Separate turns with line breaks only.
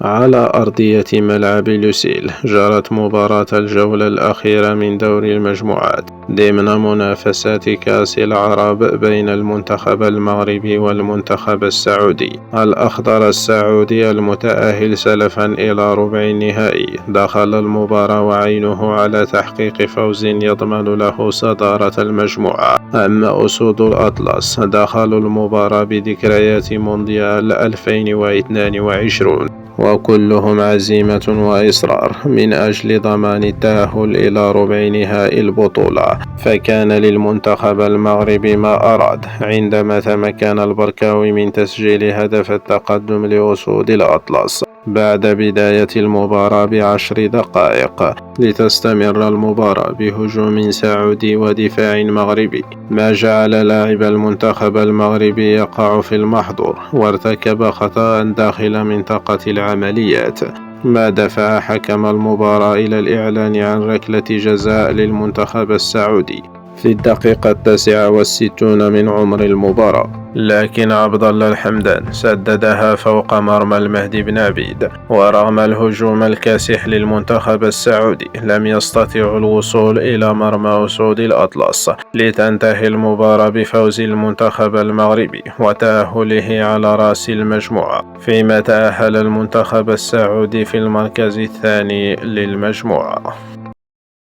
على أرضية ملعب لوسيل جرت مباراة الجولة الأخيرة من دور المجموعات ضمن منافسات كأس العرب بين المنتخب المغربي والمنتخب السعودي. الأخضر السعودي المتأهل سلفا إلى ربع النهائي دخل المباراة وعينه على تحقيق فوز يضمن له صدارة المجموعة. أما أسود الأطلس دخلوا المباراة بذكريات مونديال 2022 وكلهم عزيمة وإصرار من أجل ضمان التأهل إلى ربع نهائي البطولة. فكان للمنتخب المغربي ما أراد عندما تمكن البركاوي من تسجيل هدف التقدم لأسود الأطلس بعد بداية المباراة ب10 دقائق، لتستمر المباراة بهجوم سعودي ودفاع مغربي، ما جعل لاعب المنتخب المغربي يقع في المحظور وارتكب خطأ داخل منطقة العمليات، ما دفع حكم المباراة إلى الإعلان عن ركلة جزاء للمنتخب السعودي في الدقيقة 69 من عمر المباراة. لكن عبد الله الحمدان سددها فوق مرمى المهدي بن عبيد، ورغم الهجوم الكاسح للمنتخب السعودي لم يستطيعوا الوصول إلى مرمى أسود الأطلس، لتنتهي المباراة بفوز المنتخب المغربي وتأهله على رأس المجموعة، فيما تأهل المنتخب السعودي في المركز الثاني للمجموعة.